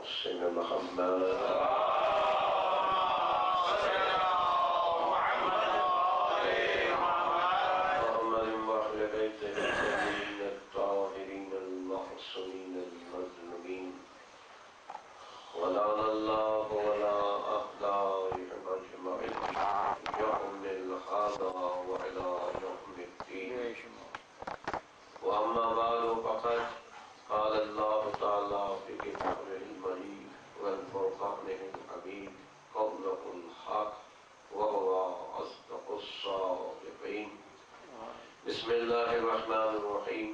سيدنا محمد محمد وأهل بيته الطيبين الطاهرين المحصنين المظلومين ولعن الله ولا أعدائهم أجمعين يوم الهدى وإلى يوم الدين. وأما بعد فقد قال الله تعالى في كتابه المجيد والفرقان الحميد قوله الحق وهو أصدق الصادقين. بسم الله الرحمن الرحيم.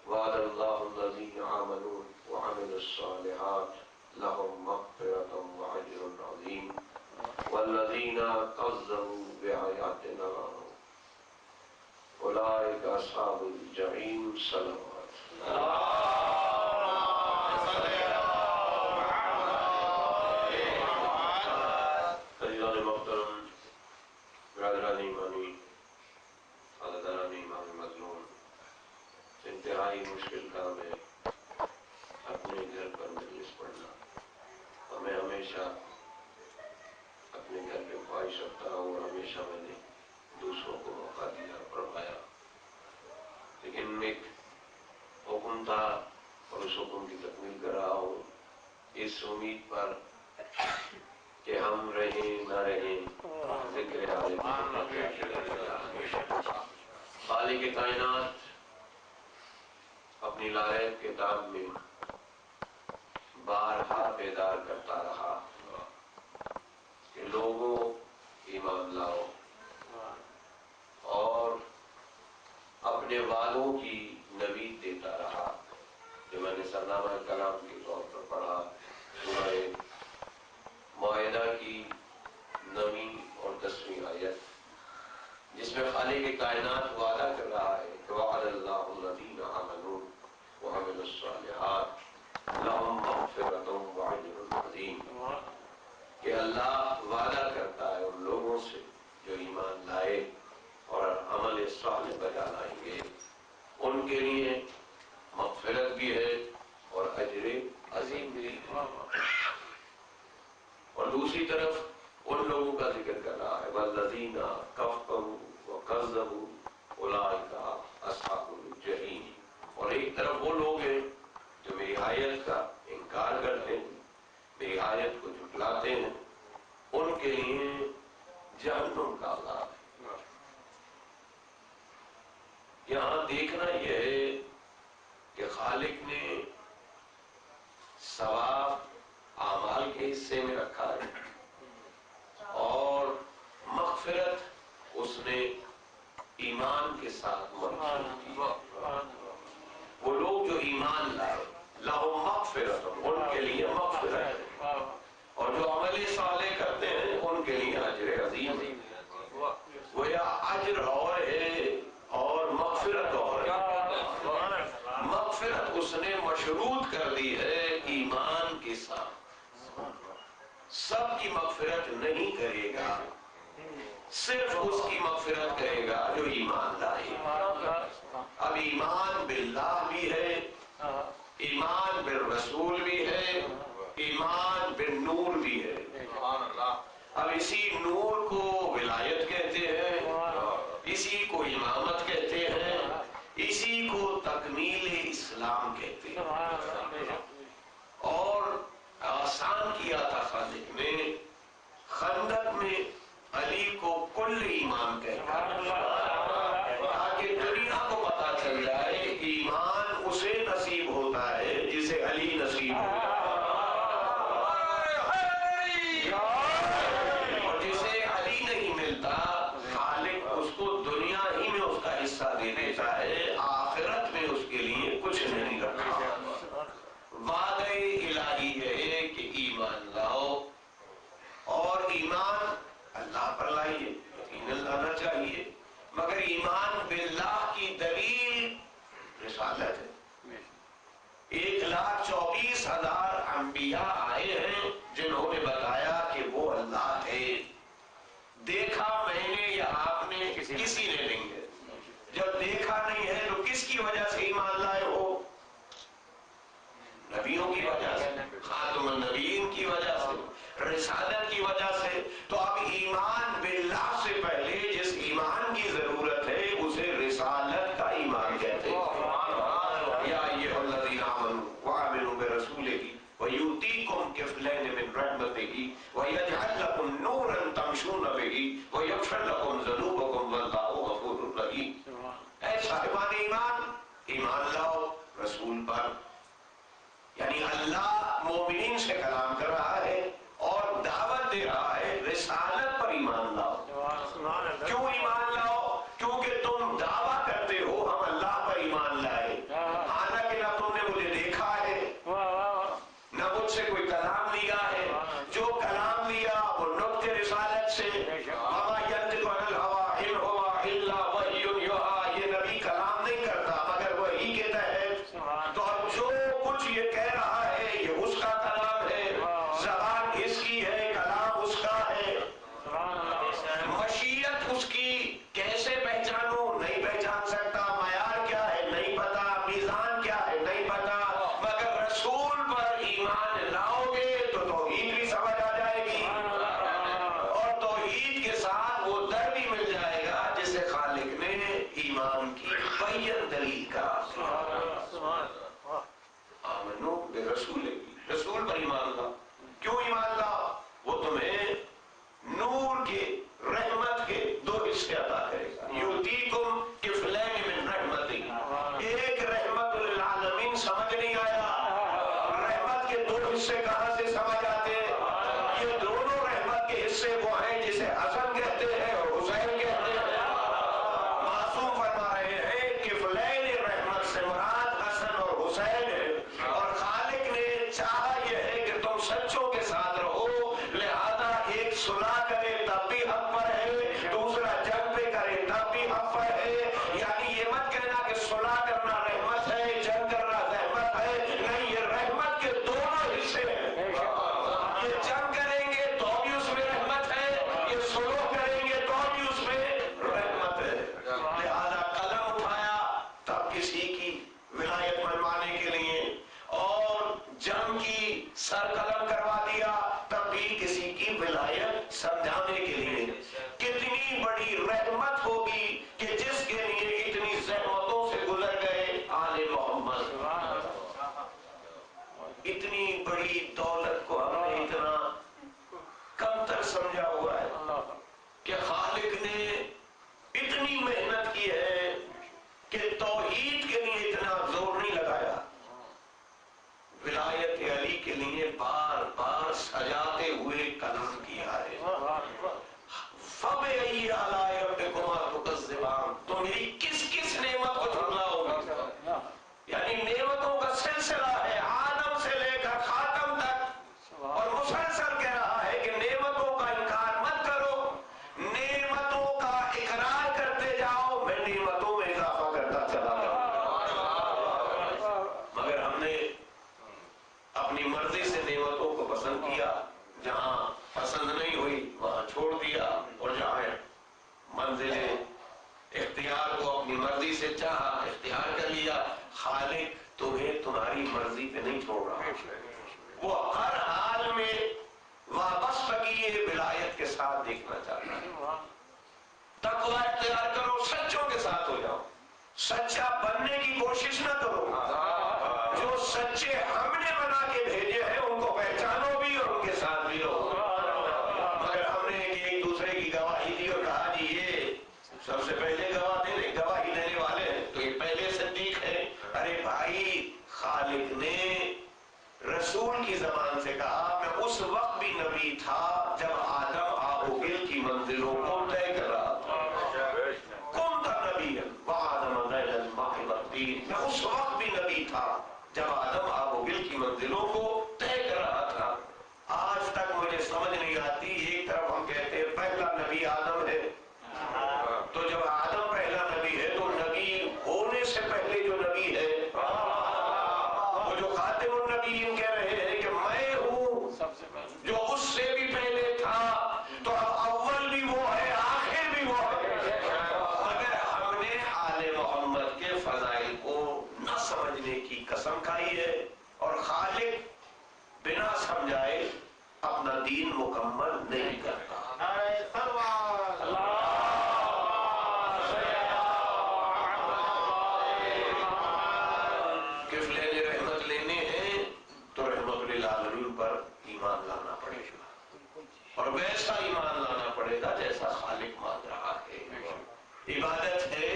وعد الله الذين آمنوا وعملوا الصالحات لهم مغفرة وأجر عظيم والذين كذبوا بآياتنا أولئك أصحاب الجحيم. صلوات عزیزان محترم، برادران ایمانی، حضرتان امام مظلوم، انتہائی مشکل کام ہے اپنے گھر پر مجلس پڑھنا. اور میں ہمیشہ اپنے گھر پہ خواہش رکھتا ہوں اور ہمیشہ میں نے دوسروں کو موقع دیا پڑھایا، لیکن ایک حکم تھا اور اس حکم کی تکمیل کر رہا ہوں اس امید پر کہ ہم رہیں نہ رہیں ذکر خالق کائنات اپنی لائق کتاب میں بارہا بیدار کرتا رہا کہ لوگوں ایمان لاؤ اور اپنے وعدوں کی نوید دیتا رہا. جو میں نے سرنامہ کلام کے طور پر پڑھا سورہ معاہدہ کی 9ویں اور 10ویں آیت، جس میں خالق کائنات وعدہ کر رہا ہے کہ وعد اللہ الذین آمنوا وعملوا الصالحات لهم مغفرۃ واجر عظیم، کہ اللہ وعدہ کرتا ہے ان لوگوں سے جو ایمان لائے اور عمل صالح بجا لائیں گے، ان کے لیے مغفرت بھی ہے اور اجر عظیم بھی ہے. اور دوسری طرف ان لوگوں کا ذکر کر رہا ہے والذین کفروا وکذبوا اولئک اصحاب الجحیم. اور ایک طرف وہ لوگ ہیں جو میری آیت کا انکار کرتے ہیں، میری آیت کو جھٹلاتے ہیں، ان کے لیے جہنم کا عذاب ہے. یہاں دیکھنا یہ ہے کہ خالق نے ثواب اعمال کے حصے میں رکھا ہے اور مغفرت اس نے ایمان کے ساتھ منسوخ کی. وہ لوگ جو ایمان لائے لہم مغفرت، ان کے لیے مغفرت ہے، اور جو عمل صالح کرتے ہیں ان کے لیے اجر عظیم ہے. گویا اجر اور ہے اور مغفرت اور ہے. مغفرت اس نے مشروط کر دی ہے ایمان کے ساتھ. سب کی مغفرت نہیں کرے گا، صرف اس کی مغفرت کرے گا جو ایمان لائے. اب ایمان باللہ بھی ہے، ایمان بالرسول بھی ہے، ایمان بالنور بھی ہے. اب اسی نور کو ولایت کہتے ہیں، اسی کو امامت کہتے ہیں، اسی کو تکمیل اسلام کہتے ہیں. اور آسان کیا تھا خالق نے خندق میں علی کو کل ایمان کہتا تاکہ دنیا کو پتا چل جائے ایمان اسے نصیب ہوتا ہے جسے علی نصیب ہوتا ہے، اور جسے علی نہیں ملتا خالق اس کو دنیا ہی میں اس کا حصہ دے دیتا ہے، آخرت میں اس کے لیے کچھ نہیں رکھا. وعدہ الہی ہے کہ ایمان لاؤ، اور ایمان اللہ پر لائیے، یقیناً لانا چاہیے، مگر ایمان باللہ کی دلیل رسالت ہے. 1,24,000 انبیاء آئے ہیں جنہوں نے بتایا کہ وہ اللہ ہے. دیکھا میں نے یا آپ نے کسی نے نہیں ہے. جب دیکھا نہیں ہے تو کس کی وجہ سے ایمان لائے ہو؟ نبیوں کی وجہ سے. رسالت کی وجہ سے. تو اب ایمان باللہ سے پہلے جس ایمان کی ضرورت ہے اسے رسالت کا ایمان کہتے ہیں. یا ایھا الذین آمنوا وآمنوا برسولہ ویؤتیکم کفلین من رحمتہ ویجعل لکم نورا تمشون بہ ویغفر لکم ذنوبکم واللہ غفور رحیم. اے صاحبان ایمان، ایمان لاؤ رسول پر. یعنی اللہ مومنین سے کلام کر رہا ہے اور دعوت دے رہا ہے رسالت پر ایمان لاؤ. کیوں ایمان لاؤ؟ کیونکہ تم دعویٰ کرتے ہو ہم اللہ پر ایمان لائے، حالانکہ نہ تم نے مجھے دیکھا ہے نہ مجھ سے کوئی کلام لیا ہے. جو کلام لیا وہ نطق رسالت سے. وما ینطق عن الہوی ان ہوا الا وحی یوحی. یہ نبی کلام نہیں کرتا مگر وحی کے تحت. تو جو کچھ یہ کہہ رہا ہے یہ اس کا کلام ہے، زبان اس کی ہے، کلام اس کا ہے. مشیت اس کی کیسے پہچانوں؟ نہیں پہچان سکتا. معیار کیا ہے نہیں پتا، میزان کیا ہے نہیں پتا. مگر رسول پر ایمان لاؤ گے تو توحید بھی سمجھ آ جائے گی، اور توحید کے ساتھ وہ در بھی مل جائے گا جسے خالق نے ایمان کی بین دلیل کرا. آمنو برسول، رسول پر ایمان لاؤ. کیوں ایمان لاؤ؟ وہ تمہیں نور کے رحمت کے دو حصے عطا کرے گا. یؤتیکم کفلین من رحمتہ. ایک رحمت للعالمین سمجھ نہیں آیا، رحمت کے دو حصے کہاں سے سمجھ آتے ہیں؟ یہ دونوں رحمت کے حصے وہ ہیں جسے حسن کہتے ہیں اور حسین کہتے ہیں. معصوم فرما رہے ہیں کفلین رحمت سے مراد حسن اور حسین ہے، اور خالق نے چاہا یہ ہے کہ تم سچوں کے ساتھ رہو، لہذا ایک صلح کرے تب بھی حق پر ہے، دوسرا جنگ پہ کرے تب بھی حق پر ہے. یعنی یہ مت کہنا کہ صلح کرنا رحمت ہے جنگ کرنا رحمت ہے، نہیں، یہ رحمت کے دونوں حصے ہیں. یہ جنگ کریں گے تو بھی اس میں رحمت ہے، یہ صلح کریں گے تو بھی اس میں رحمت ہے. لہذا قلم اٹھایا تب کسی کی ولایت منوانے کے لیے، اور جنگ کی سر قلم کروا دیا تب بھی کسی کی ولایت سمجھانے کے لیے. کتنی بڑی رحمت ہوگی کہ جس کے لیے اتنی زحمتوں سے گزر گئے آل محمد. اتنی بڑی دولت کو ہم نے اتنا کمتر سمجھا ہوا ہے کہ خالق نے اتنی محنت کی ہے کہ توحید کے لیے اتنا زور نہیں لگایا، ولایت علی کے لیے بار بار سجاتے ہوئے کلام کیا ہے. فَبِأَيِّ آلَاءِ رَبِّكُمَا تُكَذِّبَانِ. تم میری کس کس نعمت کو جھٹلاؤ گے؟ یعنی نعمتوں کا سلسلہ ہے آدم سے لے کر خاتم تک، اور مسلسل کہہ رہا ہے کہ نعمتوں کا انکار مت کرو، نعمتوں کا اقرار کرتے جاؤ، میں نعمتوں میں اضافہ کرتا چلا جاؤں. مگر ہم نے اپنی مرضی سے نعمتوں کو پسند کیا، جہاں پسند نہیں ہوئی وہاں چھوڑ دیا، اور جہاں منزل اختیار کو اپنی مرضی سے چاہا اختیار کر لیا. خالق تمہیں تمہاری مرضی پہ نہیں چھوڑ رہا، وہ ہر حال میں وابستگی ولایت کے ساتھ دیکھنا چاہتا ہے. تقوی اختیار کرو، سچوں کے ساتھ ہو جاؤ، سچا بننے کی کوشش نہ کرو. جو سچے ہم نے بنا کے بھیجے ہیں ان کو پہچانو بھی اور ان کے ساتھ بھی رہو. مگر ہم نے ایک دوسرے کی گواہی دی اور کہا جی یہ سب سے پہلے گواہی دینے والے ہیں تو یہ پہلے صدیق ہیں. ارے بھائی، خالق نے رسول کی زبان سے کہا میں اس وقت بھی نبی تھا جب آدم آب و گل کی منزلوں کو طے کر رہا تھا. کون تھا نبی؟ وآدم بین الماء والطین. میں اس وقت بھی نبی تھا جب آدم آب و گل کی منزلوں کو طے کر رہا تھا. آج تک مجھے سمجھ نہیں آتی، ایک طرف ہم کہتے ہیں پہلا نبی آدم ہے، تو جب آدم پہلا نبی ہے تو نبی ہونے سے پہلے جو نبی ہے وہ جو خاتم النبیین کہہ رہے ہیں کہ میں ہوں جو اس سے بھی پہلے تھا، تو اب اول بھی وہ ہے آخر بھی وہ ہے. مگر ہم نے آل محمد کے فضائل کو نہ سمجھنے کی قسم کھائی ہے، اور خالق بنا سمجھائے اپنا دین مکمل نہیں کرتا۔ کف لینے رحمت لینے ہیں تو رحمت للعالمین پر ایمان لانا پڑے گا، اور ویسا ایمان لانا پڑے گا جیسا خالق مان رہا ہے۔ عبادت ہے،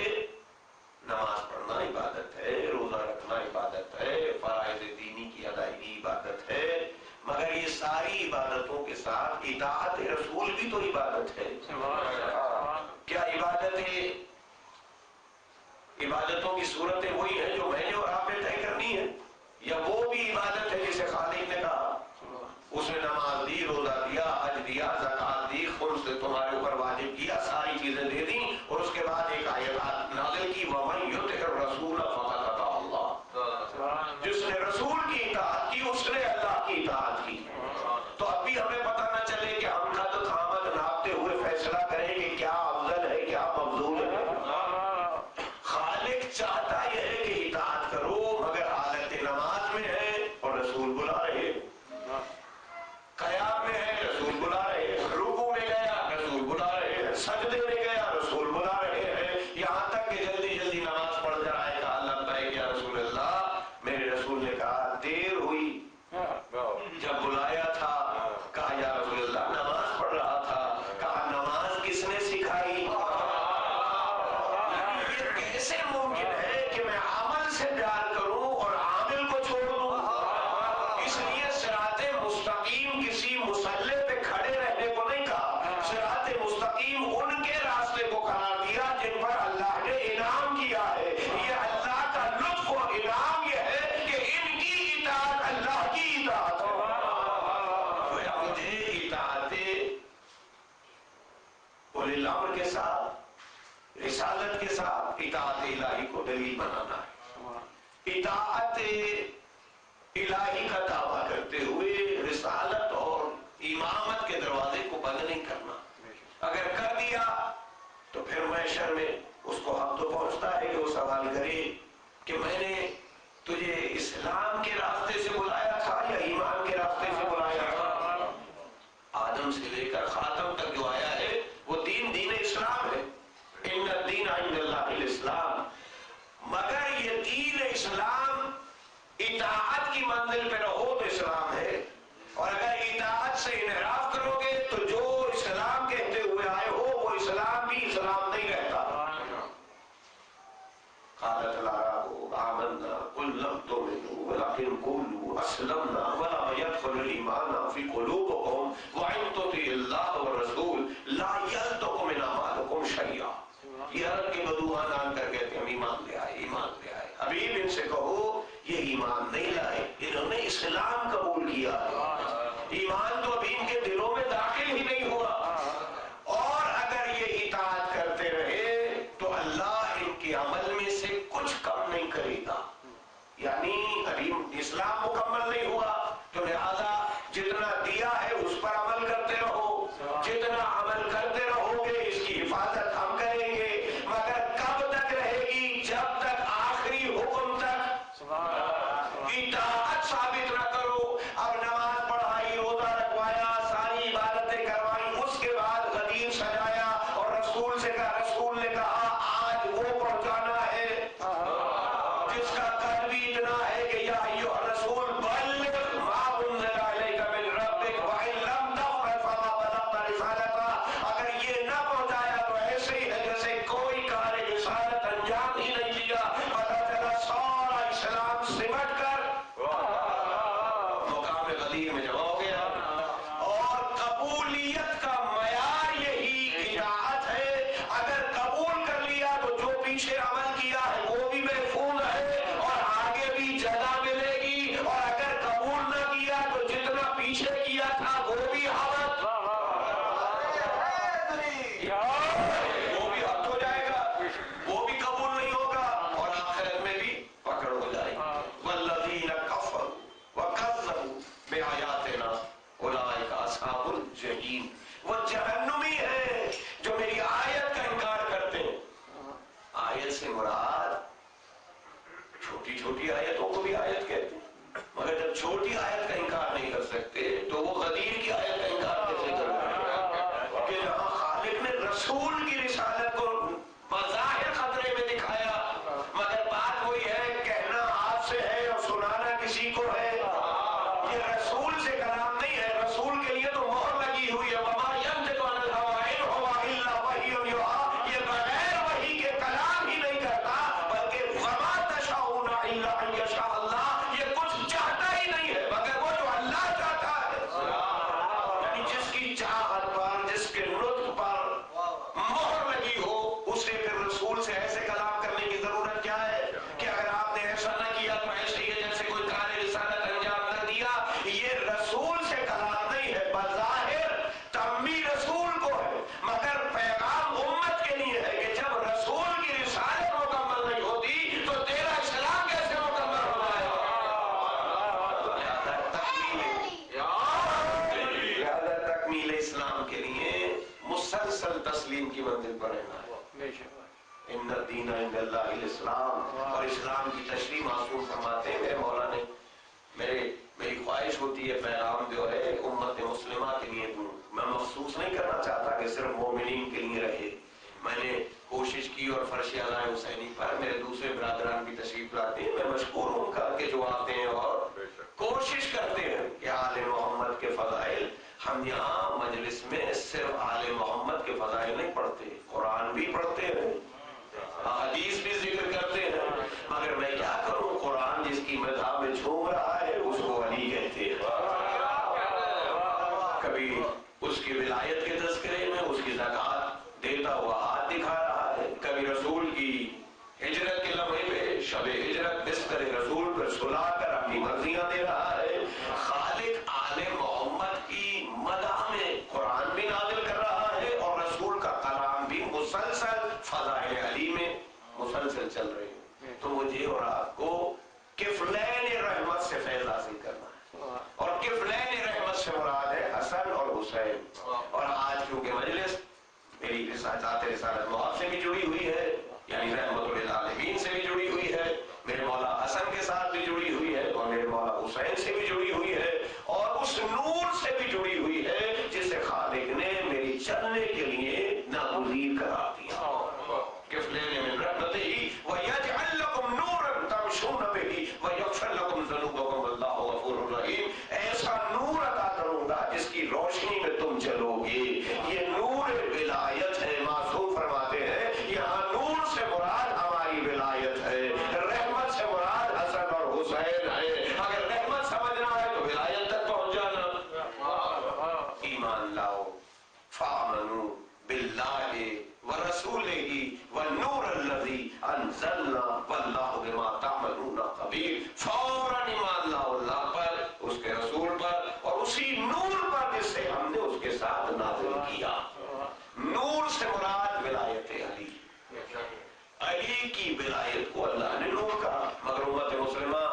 نماز پڑھنا عبادت ہے، روزہ رکھنا عبادت ہے، فرائض دینی کی ادائیگی عبادت ہے، مگر یہ ساری عبادتوں کے ساتھ اطاعت رسول بھی تو عبادت ہے۔ کیا عبادت ہے؟ عبادتوں کی صورتیں وہی ہیں جو میں نے اور آپ نے طے کرنی ہے، یا وہ بھی عبادت ہے جسے خالق نے کہا؟ اس نے نماز دی، روزہ دیا، حج دیا، زکات دی، خمس سے تمہارے اوپر واجب کیا، ساری چیزیں دے دی، اور اس کے بعد ایک آیت نازل کی، وَمَن يُطِعِ الرَّسُولَ فَقَدْ أَطَاعَ اللَّهَ، جس نے رسول کی اطاعت کی اس نے اللہ کی اطاعت کی۔ تو اب بھی ہمیں پتہ نہ چلے کہ ہم قد قامت ناپتے ہوئے فیصلہ کریں کہ کیا افضل ہے کیا مفضول ہے۔ خالق چاہتا یہ ہے کہ اطاعت کرو، مگر حالت نماز میں ہے اور رسول بلا رہے، قیام میں ہے رسول بلا رہے، رکوع میں گیا رسول بلا رہے، سجدے میں گیا رسول بلا رہے ہیں، یہاں تک کہ جلدی جلدی نماز پڑھ جائے گا، اللہ بتائے کہ یا رسول اللہ، میرے رسول نے کہا دیر ہوئی، جب بلایا تھا کہا یا رسول اللہ نماز پڑھ رہا تھا، کہا نماز کس نے سکھائی؟ یہ کیسے ممکن ہے کہ میں عمل سے پیار کروں اور عامل کو چھوڑ دوں؟ اس لیے صراط مستقیم کسی مسلح پہ کھڑے رہنے کو نہیں کہا، صراط مستقیم ان کے راستے کو قرار دیا جن پر اللہ نے انعام کیا ہے۔ یہ اللہ کا لطف و انعام یہ ہے کہ ان کی اطاعت اللہ کی اطاعت ہے۔ مجھے اطاعت اولی الامر کے ساتھ، رسالت کے ساتھ اطاعت الہی کو دلیل بنانا ہے۔ اطاعت الہی کا دعویٰ کرتے ہوئے رسالت اور امامت کے دروازے کو بند نہیں کرنا۔ اگر کر دیا تو پھر محشر میں اس کو حق تو پہنچتا ہے کہ وہ سوال کرے کہ میں نے تجھے اسلام کے راستے سے بلایا تھا یا ایمان کے راستے سے بلایا تھا؟ آدم سے لے کر خاتم تک جو آیا ہے وہ دین اسلام ہے، ان الدین عند اللہ الاسلام، مگر یہ دین اسلام اطاعت کی منزل پہ رہو تو اسلام ہے، اور اگر اطاعت سے انحراف کرو گے تو جو اسلام کہتے ہوئے آئے ہو وہ اسلام بھی اسلام نہیں رہتا۔ قالت الأعراب آمنا قل لم تؤمنوا ولكن قولوا أسلمنا ولما يدخل الإيمان في قلوبكم وإن تطيعوا الله والرسول لا يلدكم من أعمالكم شيئا۔ یہ عرب کے بدوان آن کر کہتے ہیں ایمان لے آئے، ایمان لے آئے۔ حبیب ان سے کہو یہ ایمان نہیں لائے، انہوں نے اسلام قبول کیا ہے، ایمان تو ابھی ان کے دلوں میں داخل ہی نہیں ہوا، اور اگر یہ اطاعت کرتے رہے تو اللہ ان کے عمل میں سے کچھ کم نہیں کرے گا، یعنی ابھی اسلام مکمل نہیں ہوا تو لہذا جتنا دیا ہے اس پر عمل کرتے رہو، جتنا عمل کرتے رہو گے اس کی حفاظت ہم کریں گے، مگر کب تک رہے گی؟ جب تک آخری حکم تک اطاعت ثابت نہ کرو۔ اب نماز پڑھائی، روزہ رکھوایا، ساری عبادتیں کروائیں، اس کے بعد غدیر سجایا اور رسول سے کہا، رسول نے کہا آج وہ پہنچانا ہے جس کا قد بھی اتنا ہے کہ یا ایھا الرسول بلغ ما انزل الیک من ربک وان لم تفعل فما بلغت رسالتہ۔ اگر یہ نہ پہنچایا تو ایسے ہی ہے جیسے کوئی کار رسالت انجام ہی نہیں دیا۔ پتہ چلا سارا اسلام سمٹ کر مقام غدیر میں جمع ہو گیا، اور قبولیت کا معیار یہی اطاعت ہے۔ اگر قبول کر لیا تو جو پیچھے عمل کیا ہے وہ بھی محفوظ ہے اور آگے بھی جزا ملے گی، اور اگر قبول نہ کیا تو جتنا پیچھے کیا تھا وہ بھی حبط، وہ بھی حق ہو جائے گا، وہ بھی قبول نہیں ہوگا، اور آخرت میں بھی پکڑ ہو جائے گی۔ والذین کفروا وکذبوا بآیاتنا اولئک اصحاب الجحیم۔ وہ جہنمی ہیں جو میری آیت کا انکار کرتے ہیں۔ آیت سے مراد چھوٹی چھوٹی آیتوں کو بھی آیت کہتے ہیں، مگر جب چھوٹی آیت کا انکار نہیں کر سکتے تو وہ غدیر کی آیت کسی کو ہے؟ یہ رسول سے کلام نہیں ہے. رسول کے لیے تو مہر لگی ہوئی ہے. وما ينطق عن الهوى إن هو إلا وحي يوحى. یہ بغیر وحی کے کلام ہی نہیں کرتا، بلکہ وما تشاءون إلا أن يشاء الله. یہ کچھ چاہتا ہی نہیں ہے مگر وہ جو اللہ چاہتا ہے. یعنی جس کی چاہت پر، جس کے لطف پر مہر لگی ہو، اسے پھر رسول سے ایسے کلام کرنے کی ضرورت کیا ہے کہ اگر آپ نے ایسا نہ کیا تو ایسے ہی ہے جیسے کوئی کار رسالت انجام نہ دیا. یہ رسول سے کلام نہیں ہے. بظاہر تمی رسول کو ہے مگر پیغام امت کے لیے ہے کہ جب رسول کی رسالت مکمل نہیں ہوتی تو تیرا اسلام کیسے مکمل ہو جائے گا؟ لہذا تکمیل اسلام کے لیے مسلسل تسلیم کی منزل پر رہنا ہے. ان الدین عند اللہ الاسلام. اور اسلام کی تشریح معصوم فرماتے ہیں میرے مولا نے، میری خواہش ہوتی ہے پیغام جو ہے امت مسلمہ کے لیے دوں. میں مخصوص نہیں کرنا چاہتا کہ صرف مومنین کے لیے رہے. میں نے کوشش کی اور فرش اعلی حسینی پر میرے دوسرے برادران بھی تشریف لاتے ہیں. میں مشکور ہوں کا کہ جو آتے ہیں اور کوشش کرتے ہیں کہ آل محمد کے فضائل. ہم یہاں مجلس میں صرف آل محمد کے فضائل نہیں پڑھتے، قرآن بھی پڑھتے ہیں، حدیث بھی ذکر کرتے ہیں. مگر میں کیا کروں، قرآن جس کی مدح میں جھوم رہا ہے اس کو علی کہتے ہیں. کبھی اس کی ولایت کے تذکرے میں اس کی زکوٰۃ دیتا ہوا ہاتھ دکھا رہا ہے، کبھی رسول کی ہجرت کے لمحے پہ شب ہجرت بستر رسول پر سلا کر اپنی مرضیاں دے رہا ہے. خالق آل محمد کی مدح میں قرآن بھی نازل کر رہا ہے اور رسول کا کلام بھی مسلسل فضائل علی میں مسلسل چل رہے ہیں. تو مجھے اور آپ کو کفلین رحمت سے فیض حاصل کرنا ہے، اور کفلین رحمت سے مراد ہے حسن اور حسین. اور آج کیونکہ مجلس میری ذات رسالت مآب سے بھی جڑی ہوئی ہے، یعنی رحمت للعالمین سے بھی جڑی ہوئی ہے، میرے مولا حسن کے ساتھ بھی جڑی ہوئی ہے، اور میرے مولا حسین سے بھی جڑی ہوئی ہے، اور اس نور سے بھی جڑی ہوئی ہے جسے خالق نے میری چلنے کے لیے ناگزیر قرار دیا. کفلین من رحمتہ وَيَجْعَلْ لَكُمْ نُورًا تَمْشُونَ بِهِ وَيَغْفِرْ لَكُمْ ذُنُوبَكُمْ وَاللَّهُ غَفُورٌ رَحِيمٌ. ایسا نور عطا کروں گا جس کی روشنی میں تم چلو گے. یہ نور ولایت ہے. معصوم فرماتے ہیں یہاں نور سے مراد ہماری ولایت ہے، رحمت سے مراد حسن اور حسین ہے. اگر رحمت سمجھنا ہے تو ولایت تک پہنچ جانا. ایمان لاؤ. فآمنوا باللہ ورسولہ والنور الذی انزلنا واللہ بما تعملون خبیر. فوراً ایمان لاؤ اللہ پر، اس کے رسول پر، اور اسی نور پر جس سے ہم نے اس کے ساتھ نازل کیا. نور سے مراد ولایت علی. علی کی ولایت کو اللہ نے نور کہا، مگر امت مسلمہ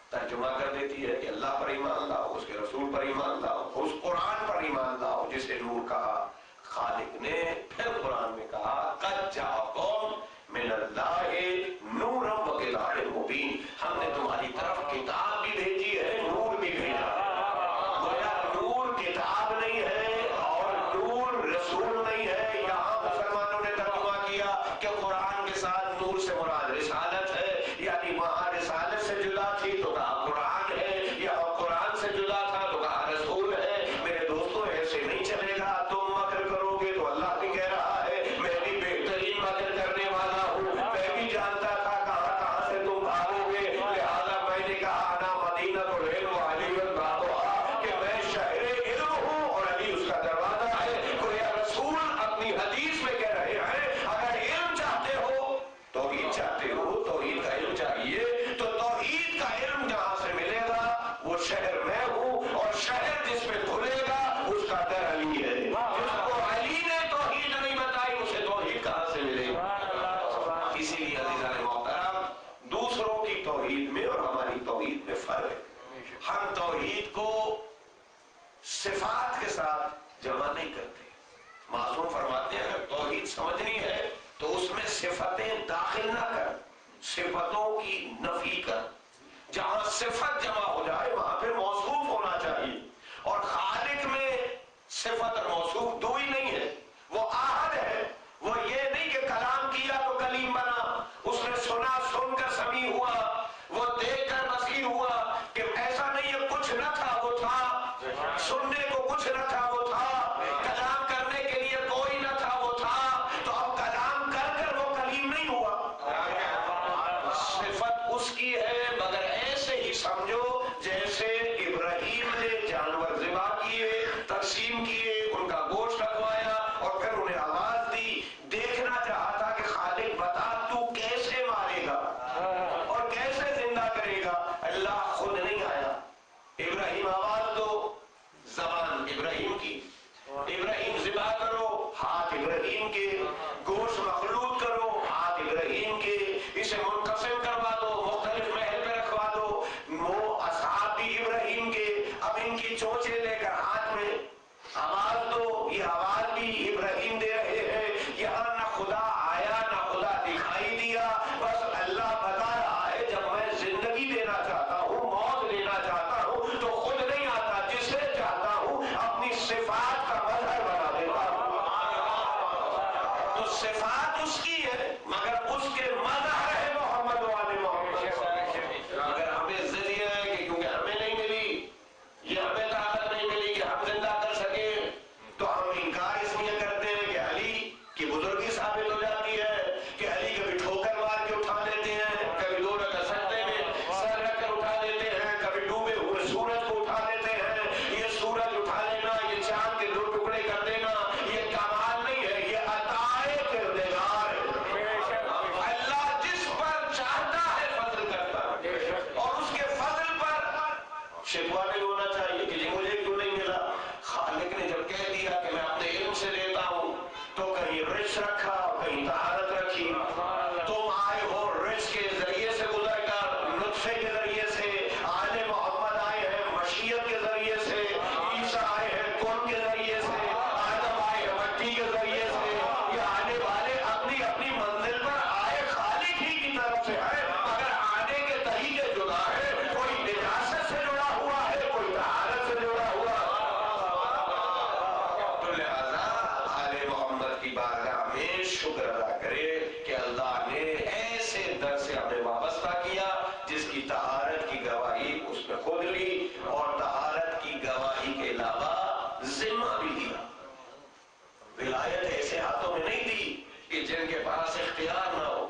ترجمہ کر دیتی ہے کہ اللہ پر ایمان لاؤ، اس کے رسول پر ایمان لاؤ، اس قرآن پر ایمان لاؤ جسے نور کہا. خالق نے پھر قرآن میں کہا قد جاءکم من اللہ نور و کتاب مبین. ہم نے تمہاری طرف کتاب بھی بھیجی ہے، نور بھی بھیجا ہے. گویا نور کتاب نہیں ہے اور نور رسول نہیں ہے. یہاں مسلمانوں نے ترجمہ کیا کہ قرآن کے ساتھ نور سے مراد رسالت ہے، یعنی وہاں رسالت سے جدا تھی تو کہا قرآن ہے، یا قرآن سے جدا تھا تو کہا رسول ہے. میرے دوستوں ایسے نہیں چلے گا. تم مکر کرو گے تو اللہ بھی کہہ رہا ہے میں بھی بہترین مکر کرنے والا ہوں. میں بھی جانتا تھا کہاں سے تم بھاگو گے، لہذا میں نے کہا انا مدینہ تو علم علی بابا، کہ میں شہر علم ہوں اور علی اس کا دروازہ ہے. کوئی رسول اپنی حدیث میں کہہ رہے ہیں اگر علم چاہتے ہو، توحید چاہتے ہو، توحید کا علم چاہیے، تو توحید کا علم جہاں سے ملے گا وہ شہر میں ہوں، اور شہر جس میں کھلے گا اس کا در علی ہے. جس کو علی نے توحید نہیں بتائی اسے توحید کہاں سے ملے گا؟ اسی لیے عزیزان محترم دوسروں کی توحید میں اور ہماری توحید میں فرق ہے. ہم توحید کو صفات کے ساتھ جمع نہیں کرتے. معصوم فرماتے ہیں اگر توحید سمجھنی ہے تو اس میں صفتیں داخل نہ کر، صفتوں کی نفی کر. جہاں صفت جمع ہو جائے وہاں پھر موصوف ہونا چاہیے. اور خالق میں صفت اور موصوف دو ہی نہیں ہے، وہ آہد ہے. وہ یہ نہیں کہ کلام کیا تو کلیم بنا، اس نے سنا سن کر سمیع ہوا، وہ دیکھ کر بصیر ہوا، کہ چونچے لے کر ہاتھ میں آواز دو. یہ آواز بھی ابراہیم دے رہے ہیں. یہاں نہ خدا آیا نہ خدا دکھائی دیا, بس اللہ بتا رہا ہے جب میں زندگی دینا چاہتا ہوں, موت دینا چاہتا ہوں, تو خود نہیں آتا, جسے چاہتا ہوں اپنی صفات کا مظہر بنا دیتا ہوں. تو صفات اس کی ہے مگر اس کے مظہر ہے محمد والے محمد. مگر ہمیں ضد یہ ہے کہ کیونکہ ہمیں نہیں ملی, یہ ہمیں طاقت نہیں ملی کہ ہم زندہ کر سکیں, تو ہم انکار اس لیے کرتے ہیں کہ علی کی بزرگی ثابت ہو جاتی ہے کہ علی کبھی ٹھوکر مار کے اٹھا دیتے ہیں, کبھی 2 رکعت سجدے میں سر رکھ کر اٹھا دیتے ہیں, کبھی ڈوبے ہوئے سورج کو اٹھا دیتے ہیں. یہ سورج اٹھا لینا, یہ چاند کے 2 ٹکڑے کر دینا, یہ کمال نہیں ہے, یہ عطائے کردگار ہے. اللہ جس پر چاہتا ہے فضل کرتا ہے, اور اس کے فضل پر شکوہ نہیں ہونا چاہیے کہ جی مجھے کیوں نہیں ملا. خالق نے جب کہہ دیا کہ میں اپنے علم سے دیتا ہوں, تو کہیں رزق رکھا اور کہیں طہارت رکھی. تم آئے ہو رزق کے ذریعے سے گزر کر, نطفے کے ذریعے سے. آل محمد آئے ہیں مشیت کے ذریعے سے, عیسیٰ آئے ہیں کن کے ذریعے سے, آدم آئے ہیں مٹی کے ذریعے سے. یہ آنے والے اپنی اپنی منزل پر آئے خالق ہی کی طرف سے ہے, مگر آنے کے طریقے جدا ہے. کوئی نجاست سے جڑا ہوا ہے, کوئی طہارت سے جڑا ہوا ہے. تو لہذا آل محمد کی بارگاہ میں شکر ادا کرے کہ اللہ نے ایسے در سے ہمیں وابستہ کیا جس کی طہارت کی گواہی اس نے خود لی, اور طہارت کی گواہی کے علاوہ ذمہ بھی دیا. ولایت ایسے ہاتھوں میں نہیں دی کہ جن کے پاس اختیار نہ ہو.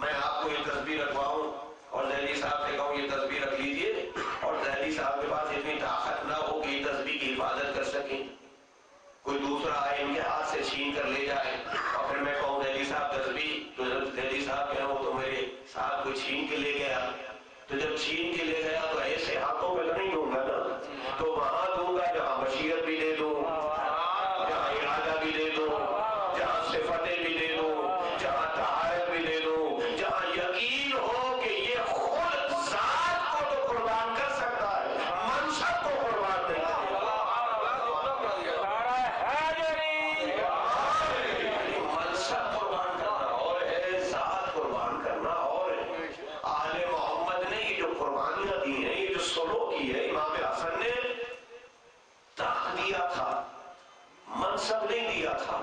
میں آپ کو یہ تسبیح رکھواؤں اور ذہنی صاحب سے کہوں یہ تسبیح رکھ لیجئے, اور ذہنی صاحب کے پاس اتنی طاقت نہ ہو کہ یہ تسبیح کی حفاظت کر سکیں. کوئی دوسرا آئے ان کے ہاتھ سے چھین کر لے جائے, اور پھر میں کہوں ذہنی صاحب تسبیح, تو جب ذہنی صاحب کہوں وہ تو میرے ساتھ کوئی چھین کے لے گیا, تو جب چھین کے لے گیا تو ایسے ہاتھوں پہ نہیں دوں گا نا, تو وہاں دوں گا جہاں بشیرت بھی دے دوں, جہاں ارادہ بھی دے دوں, جہاں صفتیں بھی دے دوں, جہاں طہارت بھی دے دوں, جہاں یقین ہو کہ یہ خود ذات کو تو قربان کر سکتا ہے, منصب کو قربان نہیں کرے. منصب قربان کرنا اور ہے, ذات قربان کرنا اور ہے. آل محمد نے یہ جو قربانیاں دی ہیں, یہ جو سلوک کی ہے, امام حسن نے تخت دیا تھا, منصب نہیں دیا تھا.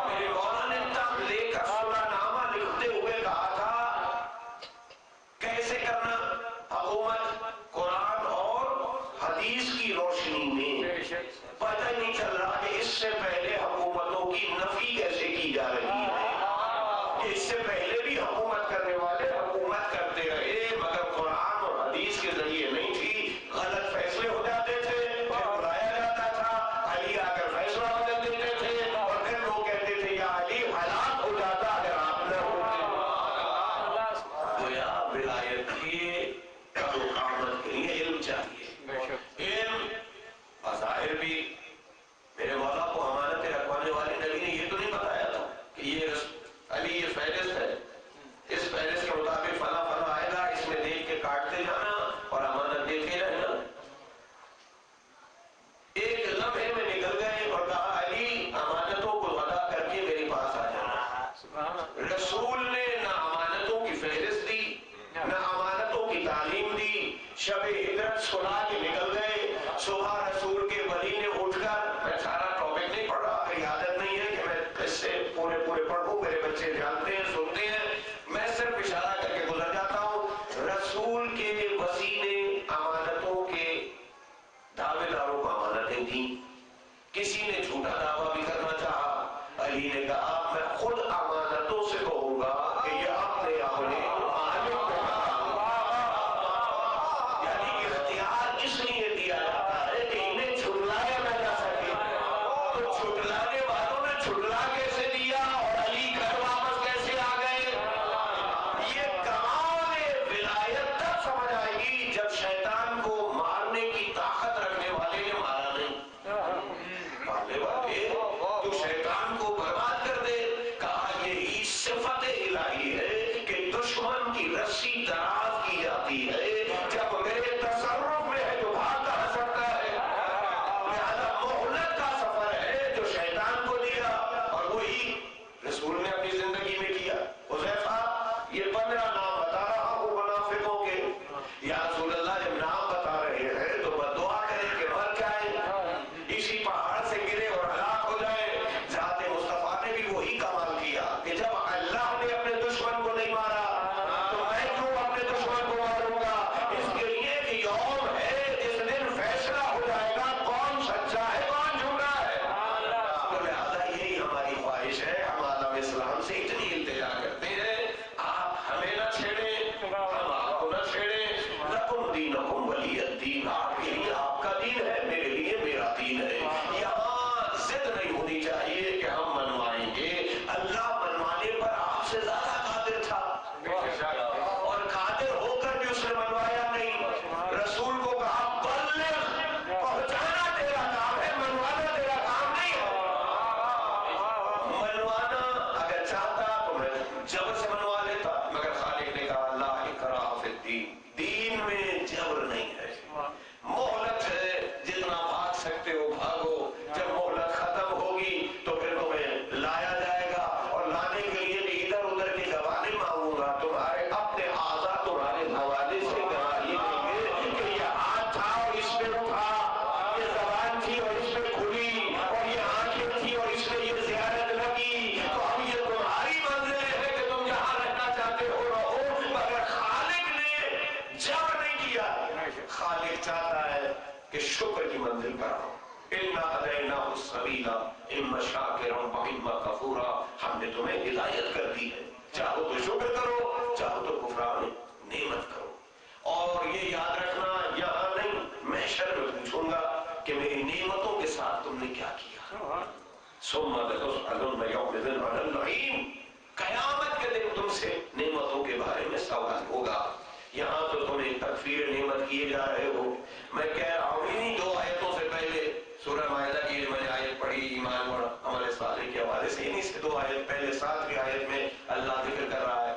میرے مولا نے تخت لے کر سلح نامہ لکھتے ہوئے کہا تھا کیسے کرنا حکومت, قرآن اور حدیث کی روشنی میں. پتہ نہیں چل رہا کہ اس سے پہلے حکومتوں کی نفی کیسے کی جا رہی ہے, کہ اس سے پہلے بھی حکومت کرنے والے حکومت کرتے رہے مگر قرآن اور حدیث کے ذریعے نہیں تھی. غلط فیصلے ہو جاتے تھے, پھر بلایا جاتا تھا, علی آ کر فیصلہ بدل دیتے تھے, اور پھر لوگ کہتے تھے یا علی ہلاک ہو جاتا اگر آپ نہ ہوتے. گویا ولایت کی آمد کے لیے علم چاہیے. علم بظاہر بھی میرے مولا کو امانتیں رکھوانے والے نبی نے یہ تو نہیں بتایا تھا کہ یہ علی یہ فہرست ہے, اس فہرست کے مطابق فلاں فلاں آئے گا, اس میں دیکھ کے کاٹتے جانا اور امانت دیتے رہنا. ایک لمحے میں نکل گئے اور کہا علی امانتوں کو ادا کر کے میرے پاس آ جانا. رسول نے نہ امانتوں کی فہرست دی, نہ امانتوں کی تعلیم دی. شب ہجرت سنا کے نکل گئے. صبح رسول کے ولی نے اٹھ کر, میں سارا ٹاپک نہیں پڑھ رہا, میری عادت نہیں ہے کہ میں اس سے پورے پڑھوں, میرے بچے جانتے ہیں سنتے ہیں, میں صرف اشارہ کر کے گزر جاتا ہوں. رسول کے وصی نے امانتوں کے دعوے داروں کو امانتیں دیں. کسی نے جھوٹا دعویٰ بھی کرنا چاہا, علی نے کہا میں خود امانتوں سے کہوں گا کہ یہ اپنے عالم کو کہا. یعنی اختیار اس لیے دیا جاتا ہے کہ انہیں جھٹلایا نہ جا سکے. تو جھٹلانے والوں نے جھٹلا کیسے دیا اور علی گھر واپس کیسے آ گئے. یہ کمال ولایت تب سمجھ آئے گی جب شیطان کو مارنے کی طاقت رکھنے والے نے مارا نہیں. مارنے والے تو شیطان کو برباد کر دے. کہا یہی صفت الہی ہے کہ دشمن الدین، آپ کے لیے آپ کا دین ہے، میرے لیے میرا دین ہے. یہاں ضد نہیں ہونی چاہیے کہ ہم منوائیں گے. اللہ منوانے پر آپ سے زیادہ قادر تھا، اور قادر ہو کر بھی اس نے منوایا نہیں. رسول کو کہا بلغ، پہنچانا تیرا کام ہے، منوانا تیرا کام نہیں ہے. منوانا اگر چاہتا تو میں جبر سے منوا لیتا، مگر خالق نے کہا لا اکراہ فی الدین، دین میں جبر نہیں ہے، مہلت ہے، جتنا بھاگ سکتے ہو بھاگو. جب مہلت ختم ہوگی تو پھر تمہیں لایا جائے گا، اور لانے کے لیے بھی ادھر ادھر کی گواہ نہیں مانگوں گا. تمہارے اپنے اعضاء تمہارے حوالے سے گواہی دیں گے کہ یہ ہاتھ تھا اور اس پہ اٹھا، یہ زبان تھی اور اس پہ کھلی، اور یہ آنکھیں تھی اور اس پہ یہ زیارت لگی. تو اب یہ تمہاری منزل ہے کہ تم جہاں رہنا چاہتے ہو رہو، مگر خالق نے جبر نہیں کیا. خالق چاہتا ہے کہ شکر کی منزل پر آؤ. اِنَّا هَدَيْنَاهُ السَّبِيلَ إِمَّا شَاكِرًا وَإِمَّا كَفُورًا. ہم نے تمہیں ہدایت کر دی ہے، چاہو تو شکر کرو، چاہو تو کفران نعمت کرو. اور یہ یاد رکھنا، یہاں نہیں، محشر میں پوچھوں گا کہ میری نعمتوں کے ساتھ تم نے کیا کیا. ثُمَّ لَتُسْأَلُنَّ يَوْمَئِذٍ عَنِ النَّعِيمِ. قیامت کے دن تم سے نعمتوں کے بارے میں سوال ہوگا. یہاں تو تمہیں تکفیر نعمت کیے جا رہے ہو. میں کہہ رہا ہوں انہی 2 آیتوں سے پہلے سورہ مائدہ کی جو میں نے آیت پڑھی ایمان اور عمل صالح کے حوالے سے، انہی سے 2 آیت پہلے 7ویں آیت میں اللہ ذکر کر رہا ہے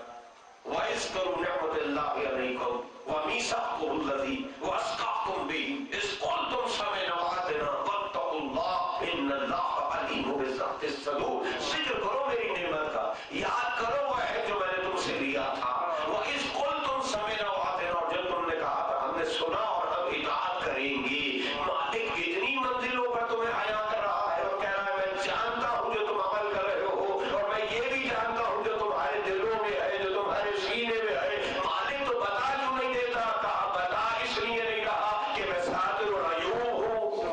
وَاذْكُرُوا نِعْمَتَ اللَّهِ عَلَيْكُمْ وَمِيثَاقَهُ الَّذِي وَأَصْدَقَكُمْ بِهِ إِذْ قُلْتُمْ سَمِعْنَا وَأَطَعْنَا وَاتَّقُوا اللَّهَ إِنَّ اللَّهَ عَلِيمٌ بِذَاتِ الصُّدُورِ. ذکر کرو میری نعمت کا، یاد کرو وہ عہد جو میں نے تم سے لیا تھا. وَإِذْ قُلْتُمْ سَمِعْنَا وَأَطَعْنَا، اور جب تم نے کہا تھا ہم نے سنا اور ہم اطاعت کریں گے. مالک کتنی منزلوں پر تمہیں عیاں کر رہا ہے اور کہہ رہا ہے میں جانتا ہوں جو تم عمل کر رہے ہو، اور میں یہ بھی جانتا ہوں جو تمہارے دلوں میں ہے، جو تمہارے سینے میں ہے. مالک تو بتا کیوں نہیں دیتا؟ کہا بتا اس لیے نہیں کہا کہ میں ساتر و عیوب ہوں.